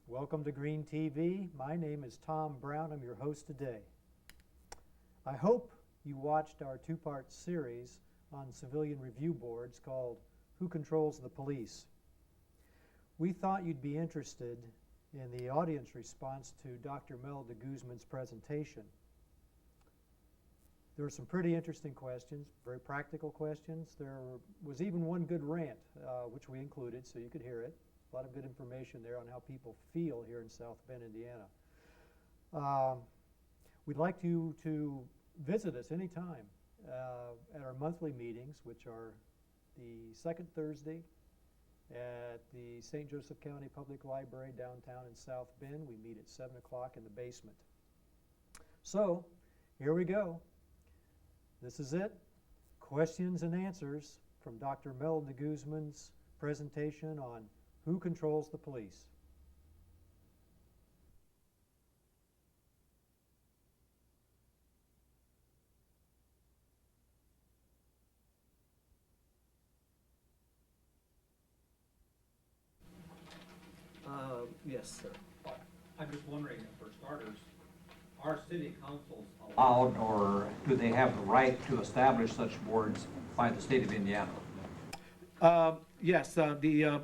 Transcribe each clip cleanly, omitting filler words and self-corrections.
Welcome to GreenTV. My name is Tom Brown. I'm your host today. I hope you watched our two-part series on civilian review boards called Who Controls the Police? We thought you'd be interested in the audience response to Dr. Mel De Guzman's presentation. There were some pretty interesting questions, very practical questions. There was even one good rant, which we included so you could hear it. A lot of good information there on how people feel here in South Bend, Indiana. We'd like you to visit us anytime at our monthly meetings, which are the second Thursday at the St. Joseph County Public Library downtown in South Bend. We meet at 7 o'clock in the basement. So, here we go. This is it. Questions and answers from Dr. Mel De Guzman's presentation on Who Controls the Police? Yes, sir. I'm just wondering, for starters, are city councils allowed, or do they have the right to establish such boards by the state of Indiana? Yes, the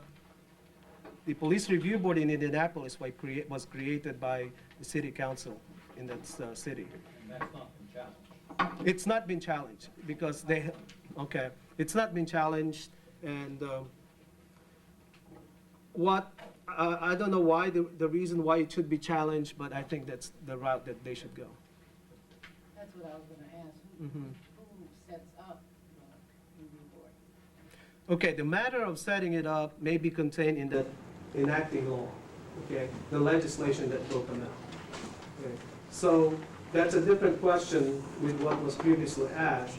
Police Review Board in Indianapolis was created by the city council in that city. And that's not been challenged. It's not been challenged because it's not been challenged, and I don't know why, the reason why it should be challenged, but I think that's the route that they should go. That's what I was going to ask. Who sets up the review board? Okay, the matter of setting it up may be contained in the enacting law, okay, the legislation that will come out. Okay. So that's a different question with what was previously asked.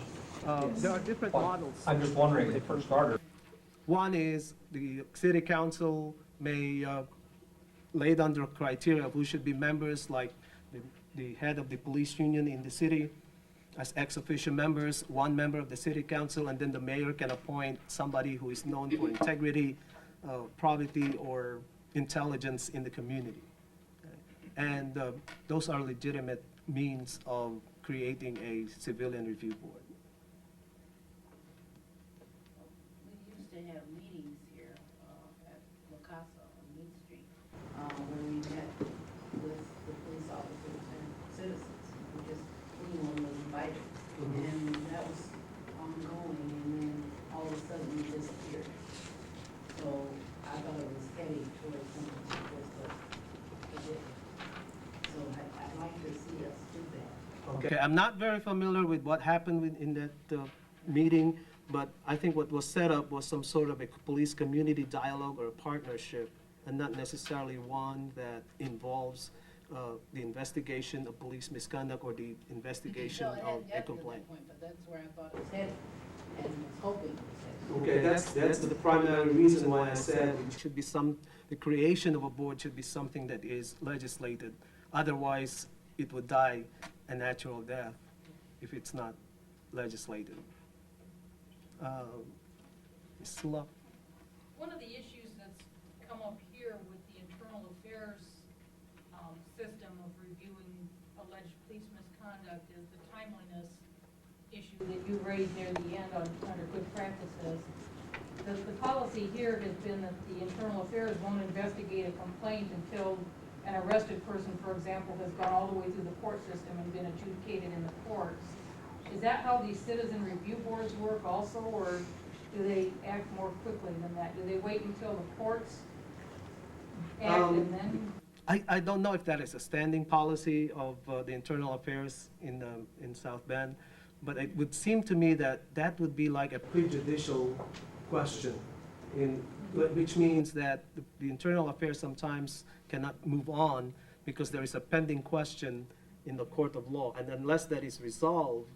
There are different models. I'm just wondering, for starters. One is the city council may lay down the criteria of who should be members, like the head of the police union in the city as ex-officio members, one member of the city council, and then the mayor can appoint somebody who is known for integrity, probity, or intelligence in the community. And those are legitimate means of creating a civilian review board. We used to have meetings here at La Casa on Main Street where we met with the police officers and citizens. Anyone was invited. And that was ongoing, and then all of a sudden it disappeared. So I thought it was heading towards something like this, but it didn't. So I'd like to see us do that. Okay, I'm not very familiar with what happened in that meeting, but I think what was set up was some sort of a police community dialogue or a partnership, and not necessarily one that involves the investigation of police misconduct or the investigation of a complaint. But that's where I thought it was headed, and was hoping it was Okay, headed. that's the primary reason why I said it should be the creation of a board should be something that is legislated. Otherwise, it would die a natural death if it's not legislated. Ms. Love? One of the issues that's come up here with the internal affairs system of reviewing alleged police misconduct is the timeliness issue that you raised near the end under good practices. The policy here has been that the internal affairs won't investigate a complaint until an arrested person, for example, has gone all the way through the court system and been adjudicated in the courts. Is that how these citizen review boards work also, or do they act more quickly than that? Do they wait until the courts act and then? I don't know if that is a standing policy of the internal affairs in South Bend, but it would seem to me that that would be like a prejudicial question, which means that the internal affairs sometimes cannot move on because there is a pending question in the court of law, and unless that is resolved,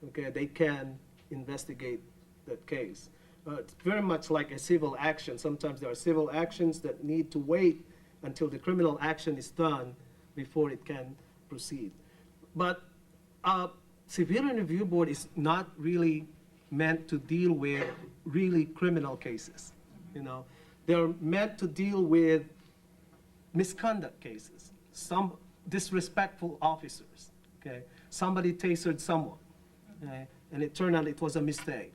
okay, they can investigate that case. It's very much like a civil action. Sometimes there are civil actions that need to wait until the criminal action is done before it can proceed. But civilian review board is not really meant to deal with really criminal cases. You know, they're meant to deal with misconduct cases, some disrespectful officers, okay? Somebody tasered someone, okay? And it turned out it was a mistake.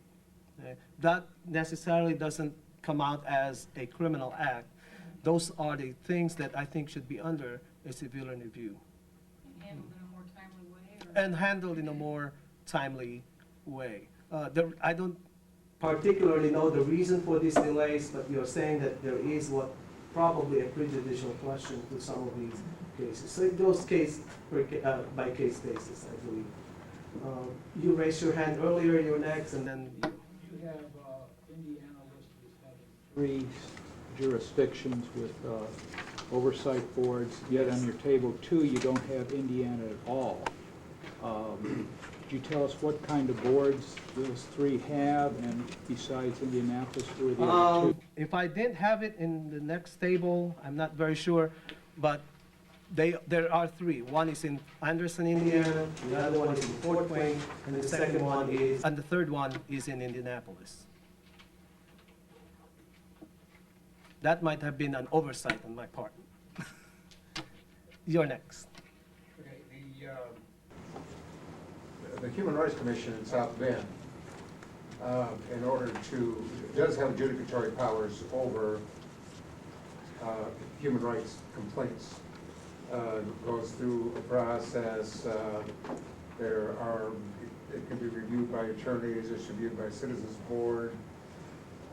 Okay? That necessarily doesn't come out as a criminal act. Those are the things that I think should be under a civilian review Handled in a more timely way, or? and handled in a more timely way. I don't particularly know the reason for these delays, but you're saying that there is what probably a prejudicial question to some of these cases. So it goes by case basis, I believe. You raised your hand earlier, you're next, and then you. You have Indiana listed as having 3 jurisdictions with oversight boards, yet on your table 2, you don't have Indiana at all. Could you tell us what kind of boards those 3 have, and besides Indianapolis, who are the other 2? If I didn't have it in the next table, I'm not very sure, but there are 3. One is in Anderson, Indiana, the other one is in Fort Wayne, and the second one is, and the third one is in Indianapolis. That might have been an oversight on my part. You're next. Okay, the Human Rights Commission in South Bend, does have adjudicatory powers over human rights complaints. Goes through a process, it can be reviewed by attorneys, it's reviewed by Citizens Board,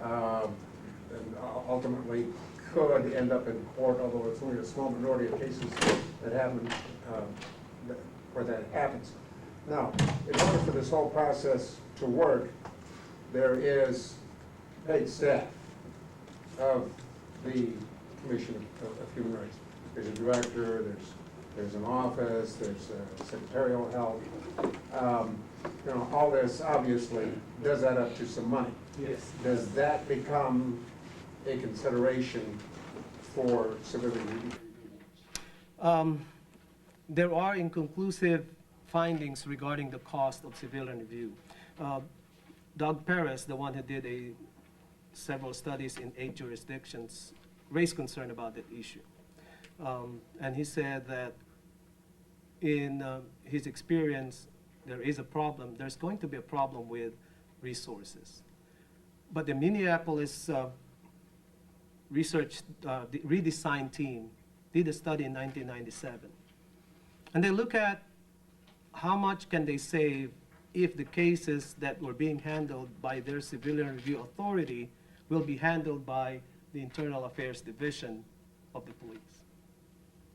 and ultimately could end up in court, although it's only a small minority of cases that happen, where that happens. Now, in order for this whole process to work, there is paid staff of the Commission of Human Rights. There's a director, there's an office, there's secretarial help. All this obviously does add up to some money. Yes. Does that become a consideration for civilian review? There are inconclusive findings regarding the cost of civilian review. Doug Perez, the one who did several studies in 8 jurisdictions, raised concern about that issue. And he said that in his experience, there's going to be a problem with resources. But the Minneapolis the redesign team did a study in 1997. And they look at how much can they save if the cases that were being handled by their civilian review authority will be handled by the Internal Affairs Division of the police.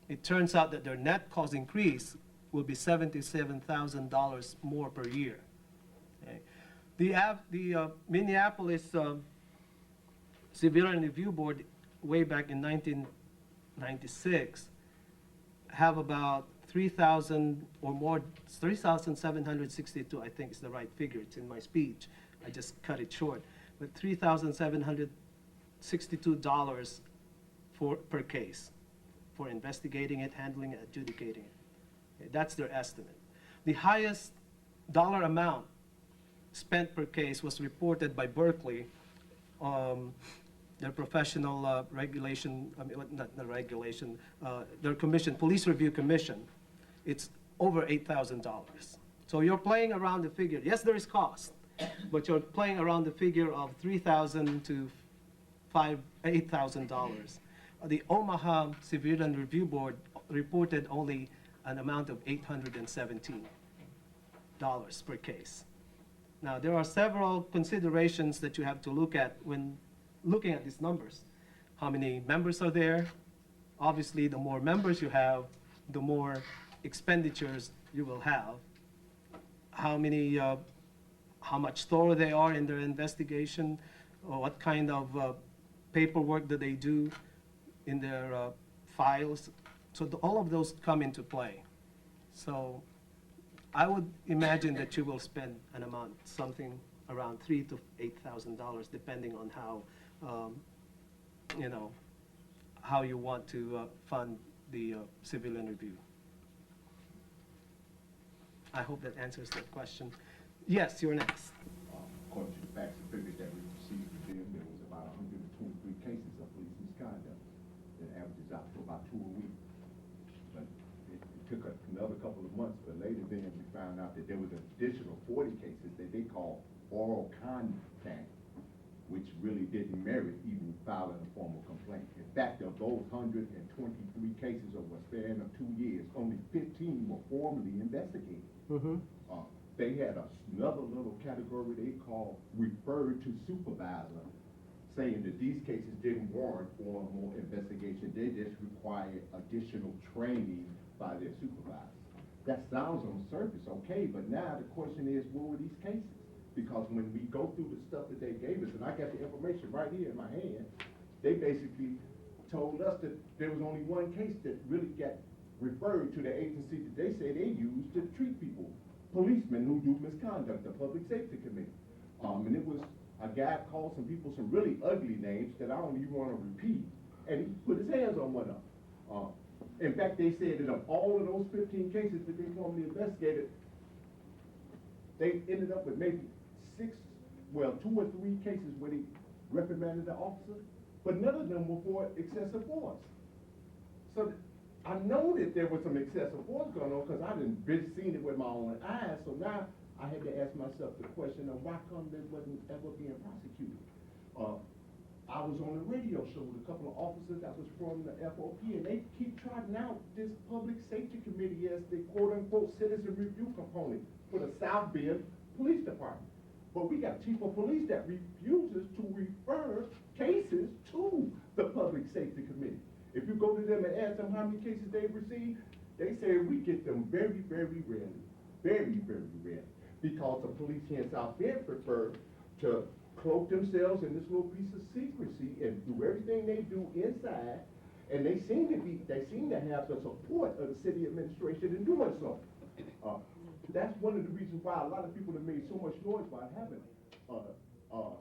It turns out that their net cost increase will be $77,000 more per year. Okay. The Minneapolis Civilian Review Board, way back in 1996, have about 3,000 or more, 3,762, I think is the right figure. It's in my speech. I just cut it short. But $3,762 per case for investigating it, handling it, adjudicating it. Okay, that's their estimate. The highest dollar amount spent per case was reported by Berkeley, their professional regulation, their commission, Police Review Commission. It's over $8,000. So you're playing around the figure. Yes, there is cost, but you're playing around the figure of $3,000 to $8,000. The Omaha Civilian Review Board reported only an amount of $817 per case. Now, there are several considerations that you have to look at when looking at these numbers. How many members are there? Obviously, the more members you have, the more expenditures you will have. How much thorough they are in their investigation, or what kind of paperwork do they do in their files. So all of those come into play. So I would imagine that you will spend an amount, something around $3,000 to $8,000, depending on how, how you want to fund the civilian review. I hope that answers that question. Yes, you're next. According to the facts and figures that we received from them, there was about 123 cases of police misconduct that averages out to about 2 a week. But it took another couple of months, but later then we found out that there was an additional 40 cases that they call oral contact, which really didn't merit even filing a formal complaint. In fact, of those 123 cases over a span of 2 years, only 15 were formally investigated. They had another little category they call referred to supervisor, saying that these cases didn't warrant formal investigation. They just required additional training by their supervisor. That sounds on the surface okay, but now the question is, what were these cases? Because when we go through the stuff that they gave us, and I got the information right here in my hand, they basically told us that there was only one case that really got referred to the agency that they say they use to treat people, policemen who do misconduct, the Public Safety Committee. And it was a guy called some people some really ugly names that I don't even want to repeat, and he put his hands on one of them. In fact, they said that of all of those 15 cases that they formally investigated, they ended up with maybe 2 or 3 cases where they reprimanded the officer, but none of them were for excessive force. So I know that there was some excessive force going on because I didn't seen it with my own eyes. So now I had to ask myself the question of why come they wasn't ever being prosecuted. I was on a radio show with a couple of officers that was from the FOP, and they keep trotting out this Public Safety Committee as the quote-unquote citizen review component for the South Bend Police Department. But we got chief of police that refuses to refer cases to the Public Safety Committee. If you go to them and ask them how many cases they've received, they say we get them very, very rarely. Very, very rarely. Because the police here in South Bend prefer to cloak themselves in this little piece of secrecy and do everything they do inside, and they seem to have the support of the city administration in doing so. That's one of the reasons why a lot of people have made so much noise about having a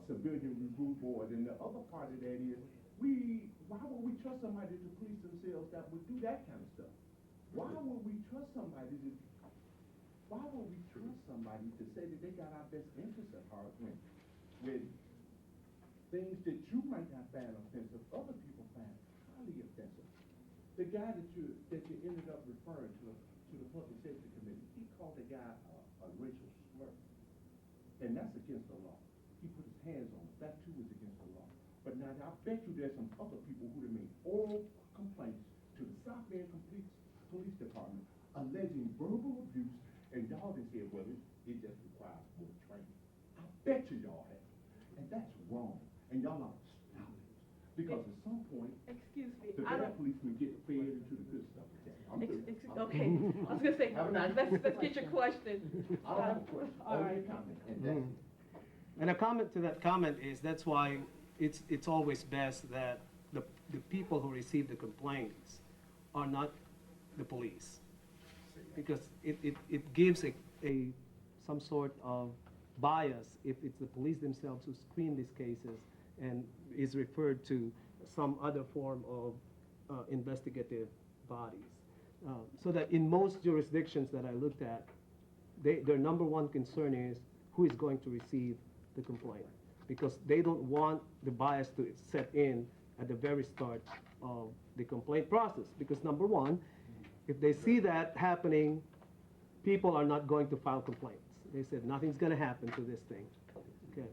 civilian review board. And the other part of that is, why would we trust somebody to police themselves that would do that kind of stuff? Why would we trust somebody to say that they got our best interests at heart when things that you might not find offensive, other people find highly offensive? The guy that you ended up referring to the Public Safety Committee, he called the guy a racial slur, and that's against the law. He put his hands on it. That too is against the law. But now I bet you there's some other people who have made oral complaints to the South Bend Police Department alleging verbal abuse, and y'all just said, well, it just requires more training. I bet you y'all have. And that's wrong. And y'all ought to stop it. Because at some point, Excuse me, the bad policemen get fed into the good stuff. okay, I was gonna say, Have a nice let's get your question. I don't have a question. All Only a right. comment. And that's it. And a comment to that comment is that's why it's always best that the people who receive the complaints are not the police. Because it gives some sort of bias if it's the police themselves who screen these cases and is referred to some other form of investigative bodies. So that in most jurisdictions that I looked at, their number one concern is who is going to receive the complaint, because they don't want the bias to set in at the very start of the complaint process. Because number one, if they see that happening, people are not going to file complaints. They said nothing's going to happen to this thing, okay?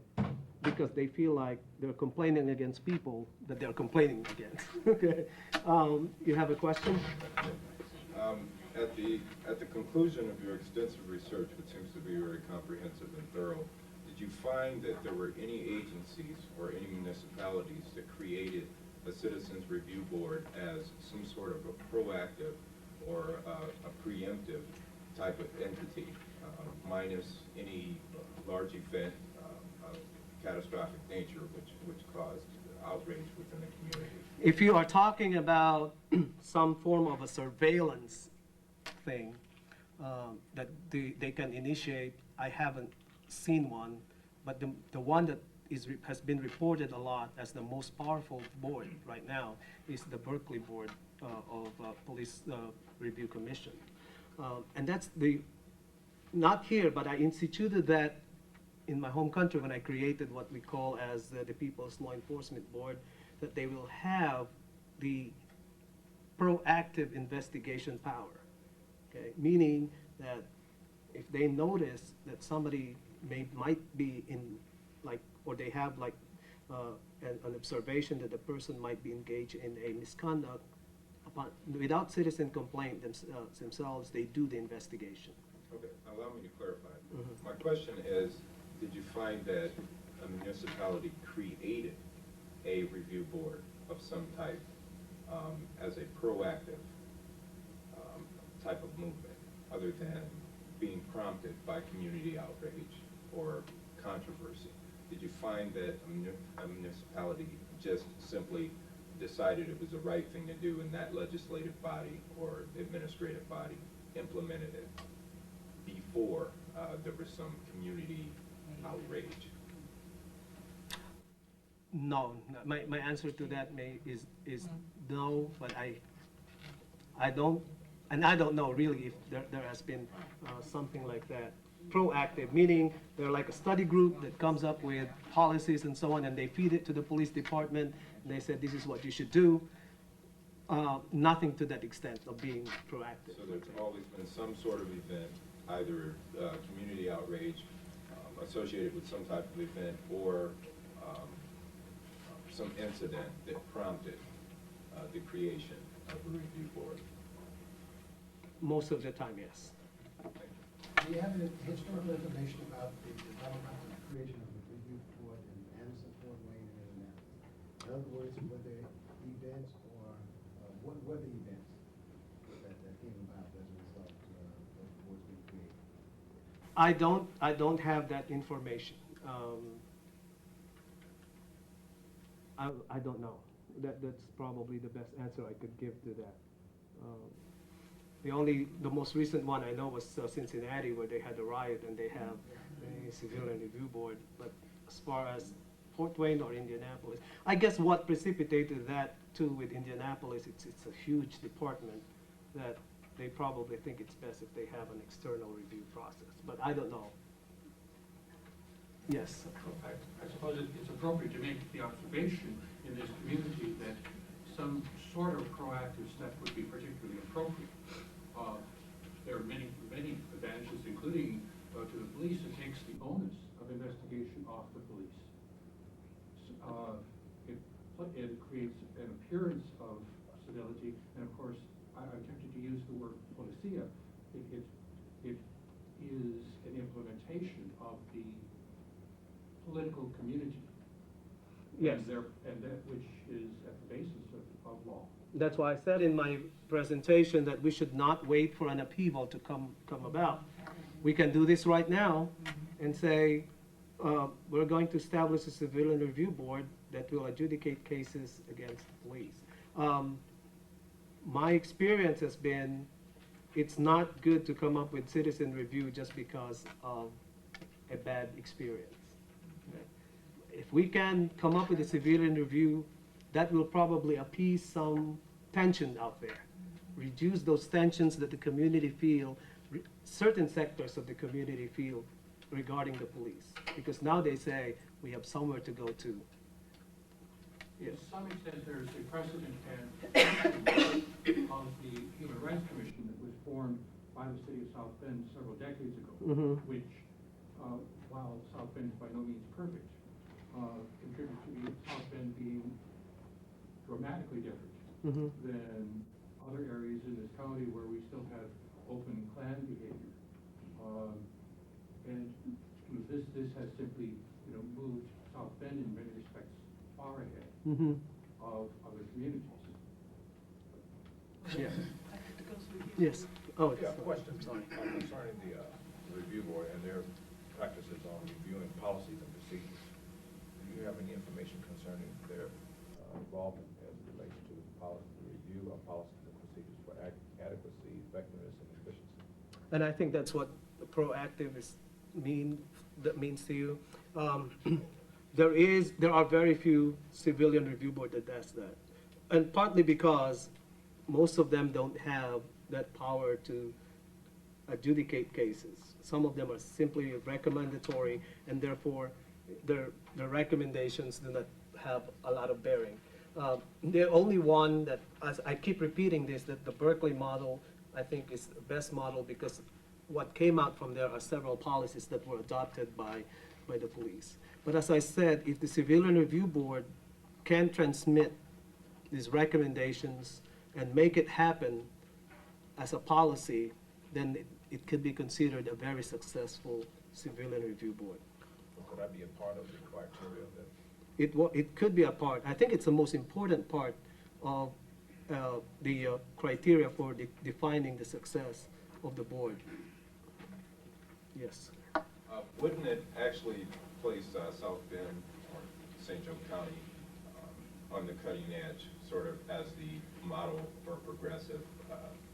Because they feel like they're complaining against people that they're complaining against. Okay. You have a question? At the conclusion of your extensive research, which seems to be very comprehensive and thorough, did you find that there were any agencies or any municipalities that created a citizens review board as some sort of a proactive or a preemptive type of entity, minus any large event of catastrophic nature which caused outrage within the community? If you are talking about some form of a surveillance thing that they can initiate, I haven't seen one, but the one that has been reported a lot as the most powerful board right now is the Berkeley Board of Police Review Commission. And that's not here, but I instituted that in my home country when I created what we call as the People's Law Enforcement Board, that they will have the proactive investigation power, okay? Meaning that if they notice that somebody might be in, like, or they have like an observation that the person might be engaged in a misconduct, without citizen complaint themselves, they do the investigation. Okay, allow me to clarify. Mhm. My question is, did you find that a municipality created a review board of some type as a proactive type of movement, other than being prompted by community outrage or controversy? Did you find that a municipality just simply decided it was the right thing to do, and that legislative body or administrative body implemented it before there was some community outrage? No, my answer to that is no, but I don't know really if there has been something like that. Proactive, meaning they're like a study group that comes up with policies and so on, and they feed it to the police department, and they said, this is what you should do. Nothing to that extent of being proactive. So there's always been some sort of event, either community outrage associated with some type of event, or some incident that prompted the creation of a review board. Most of the time, yes. Do you have any historical information about the development and creation of the review board in Anderson, Fort Wayne, and Indianapolis? In other words, were there events or what were the events that came about as a result of those boards being created? I don't have that information. I don't know. That's probably the best answer I could give to that. The most recent one I know was Cincinnati, where they had a riot and they have a civilian review board. But as far as Fort Wayne or Indianapolis, I guess what precipitated that too with Indianapolis, it's a huge department that they probably think it's best if they have an external review process. But I don't know. Yes. I suppose it's appropriate to make the observation in this community that some sort of proactive step would be particularly appropriate. There are many advantages, including to the police. It takes the onus of investigation off the police. It creates an appearance of civility, and of course, I'm tempted to use the word policia. It is an implementation of the political community. Yes. And that which is at the basis of law. That's why I said in my presentation that we should not wait for an upheaval to come about. We can do this right now and say, we're going to establish a civilian review board that will adjudicate cases against the police. My experience has been, it's not good to come up with citizen review just because of a bad experience. If we can come up with a civilian review, that will probably appease some tension out there, reduce those tensions that the community feel, certain sectors of the community feel regarding the police. Because now they say, we have somewhere to go to. Yes. To some extent, there's a precedent of the Human Rights Commission that was formed by the city of South Bend several decades ago, which, while South Bend is by no means perfect, contributed to South Bend being dramatically different than other areas in this county where we still have open clan behavior. And this has simply, moved South Bend in many respects far ahead of other communities. Yes. Yes. Oh, Yeah, question concerning the review board and their practices on reviewing policies and procedures. Do you have any information concerning their involvement as it relates to policy review of policies and procedures for adequacy, effectiveness, and efficiency? And I think that's what proactive means to you. There are very few civilian review board that does that. And partly because most of them don't have that power to adjudicate cases. Some of them are simply recommendatory, and therefore their recommendations do not have a lot of bearing. The only one that, as I keep repeating this, that the Berkeley model, I think, is the best model because what came out from there are several policies that were adopted by the police. But as I said, if the Civilian Review Board can transmit these recommendations and make it happen as a policy, then it could be considered a very successful Civilian Review Board. Could that be a part of the criteria that? It could be a part. I think it's the most important part of the criteria for defining the success of the board. Yes. Wouldn't it actually place South Bend or St. Joe County on the cutting edge, sort of as the model for progressive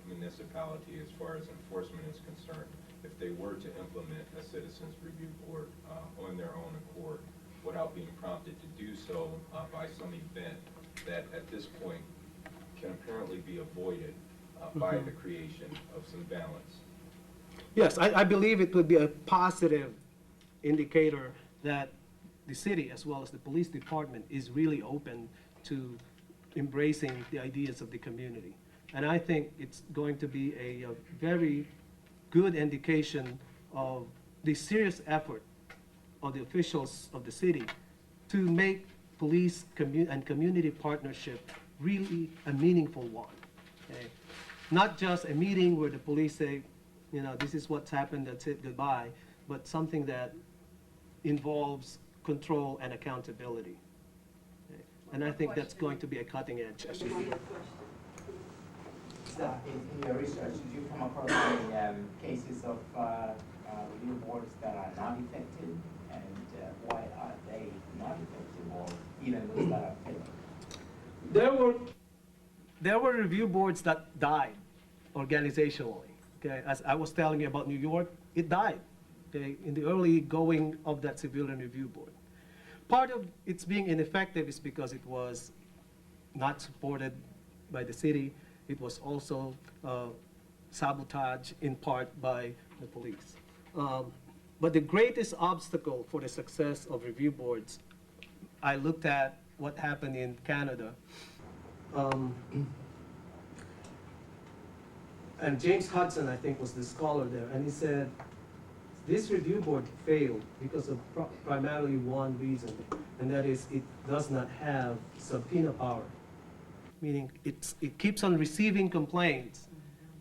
municipality as far as enforcement is concerned, if they were to implement a citizens review board on their own accord without being prompted to do so by some event that at this point can apparently be avoided by the creation of some balance? Yes, I believe it would be a positive indicator that the city, as well as the police department, is really open to embracing the ideas of the community. And I think it's going to be a very good indication of the serious effort of the officials of the city to make police and community partnership really a meaningful one. Okay? Not just a meeting where the police say, you know, this is what's happened, that's it, goodbye, but something that involves control and accountability. Okay? And I think that's going to be a cutting edge. In your research, did you come across any cases of review boards that are not effective, and why are they not effective, or even those that are failing? There were review boards that died organizationally. Okay, as I was telling you about New York, it died. Okay, in the early going of that Civilian Review Board. Part of its being ineffective is because it was not supported by the city. It was also sabotaged in part by the police. But the greatest obstacle for the success of review boards, I looked at what happened in Canada. And James Hudson, I think, was the scholar there, and he said, this review board failed because of primarily one reason, and that is it does not have subpoena power. Meaning it keeps on receiving complaints,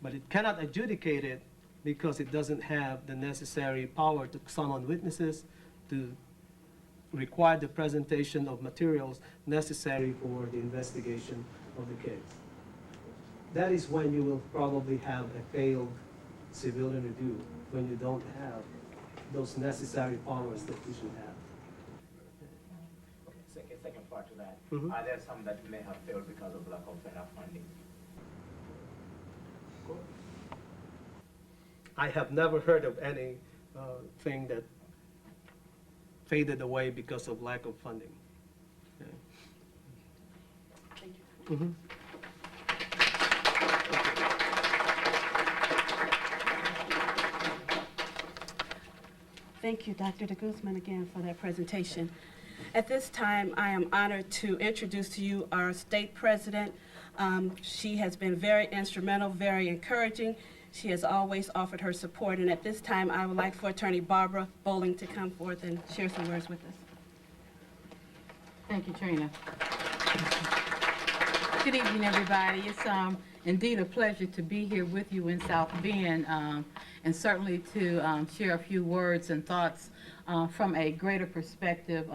but it cannot adjudicate it because it doesn't have the necessary power to summon witnesses, to require the presentation of materials necessary for the investigation of the case. That is when you will probably have a failed civilian review, when you don't have those necessary powers that you should have. Okay, second part to that. Mhm. Are there some that may have failed because of lack of enough funding? I have never heard of any thing that faded away because of lack of funding. Okay. Thank you. Mhm. Thank you, Dr. De Guzman, again for that presentation. At this time, I am honored to introduce to you our state president. She has been very instrumental, very encouraging. She has always offered her support, and at this time, I would like for Attorney Barbara Bowling to come forth and share some words with us. Thank you, Trina. Good evening, everybody. It's indeed a pleasure to be here with you in South Bend, and certainly to share a few words and thoughts from a greater perspective,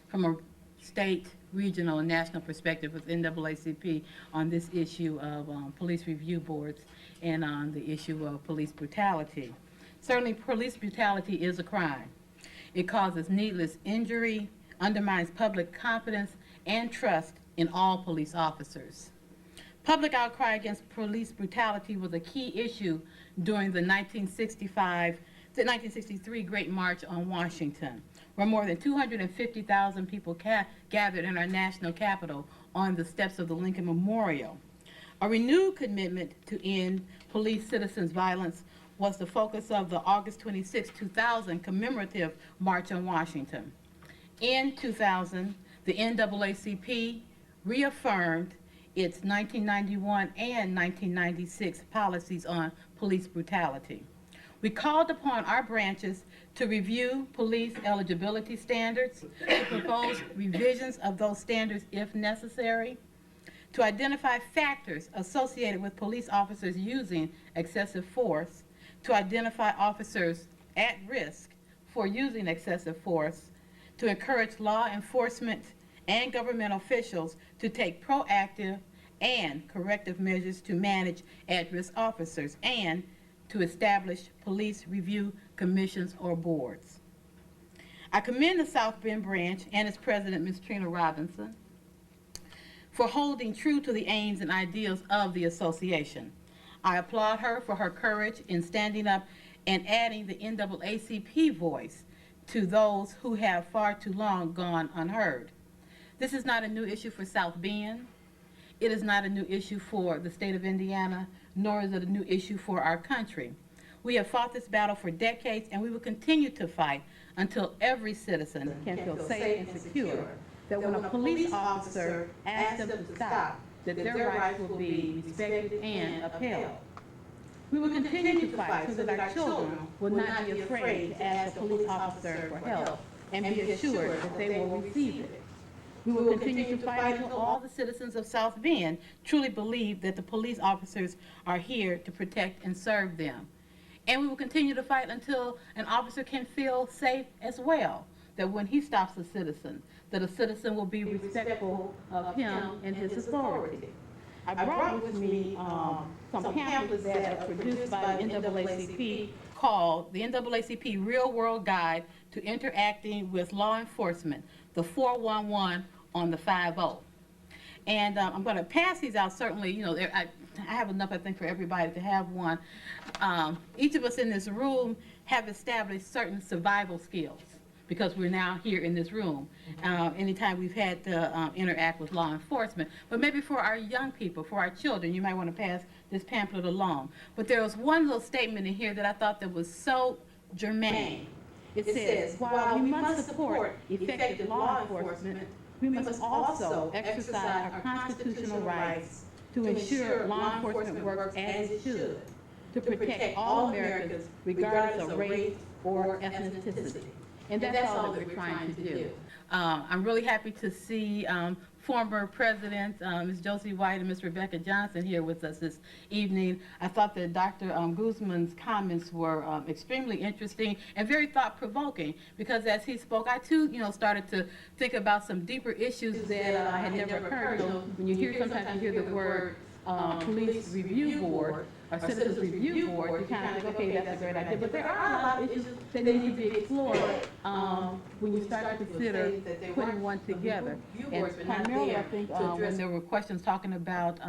from a state, regional, and national perspective with NAACP on this issue of police review boards and on the issue of police brutality. Certainly, police brutality is a crime. It causes needless injury, undermines public confidence and trust in all police officers. Public outcry against police brutality was a key issue during the 1963 Great March on Washington, where more than 250,000 people gathered in our national capital on the steps of the Lincoln Memorial. A renewed commitment to end police citizens violence was the focus of the August 26, 2000 commemorative March on Washington. In 2000, the NAACP reaffirmed its 1991 and 1996 policies on police brutality. We called upon our branches to review police eligibility standards, to propose revisions of those standards if necessary, to identify factors associated with police officers using excessive force, to identify officers at risk for using excessive force, to encourage law enforcement and government officials to take proactive and corrective measures to manage at-risk officers, and to establish police review commissions or boards. I commend the South Bend branch and its president, Ms. Trina Robinson, for holding true to the aims and ideals of the association. I applaud her for her courage in standing up and adding the NAACP voice to those who have far too long gone unheard. This is not a new issue for South Bend. It is not a new issue for the state of Indiana, nor is it a new issue for our country. We have fought this battle for decades, and we will continue to fight until every citizen can feel safe and secure that when a police officer asks them to stop, that their rights will be respected and upheld. We will continue to fight so that our children will not be afraid to ask a police officer for help and be assured that they will receive it. We will continue to fight until all the citizens of South Bend truly believe that the police officers are here to protect and serve them. And we will continue to fight until an officer can feel safe as well, that when he stops a citizen, that a citizen will be respectful of him and his authority. I brought with me some pamphlets that are produced by the NAACP called the NAACP Real World Guide to Interacting with Law Enforcement, the 411 on the 50. And I'm going to pass these out. Certainly, you know, I have enough, I think, for everybody to have one. Each of us in this room have established certain survival skills because we're now here in this room. Anytime we've had to interact with law enforcement. But maybe for our young people, for our children, you might want to pass this pamphlet along. But there was one little statement in here that I thought that was so germane. It says, while we must support effective law enforcement, we must also exercise our constitutional rights to ensure law enforcement works as it should, to protect all Americans regardless of race or ethnicity. And that's all that we're trying to do. I'm really happy to see former President Ms. Josie White and Ms. Rebecca Johnson here with us this evening. I thought that Dr. Guzman's comments were extremely interesting and very thought-provoking, because as he spoke, I too, started to think about some deeper issues that had never occurred. When you hear, sometimes you hear the word police review board or citizens review board, you kind of think, okay, that's a great idea. But there are a lot of issues that need to be explored when you start to consider putting one together. And primarily, I think, when there were questions talking about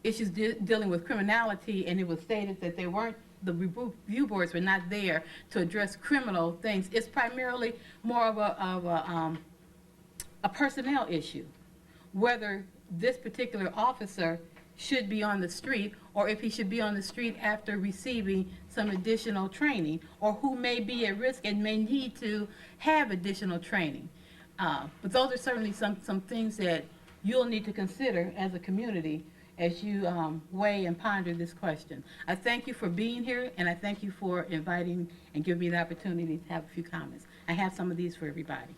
issues dealing with criminality, and it was stated that they weren't, the review boards were not there to address criminal things. It's primarily more of a personnel issue, whether this particular officer should be on the street, or if he should be on the street after receiving some additional training, or who may be at risk and may need to have additional training. But those are certainly some things that you'll need to consider as a community as you weigh and ponder this question. I thank you for being here, and I thank you for inviting and giving me the opportunity to have a few comments. I have some of these for everybody.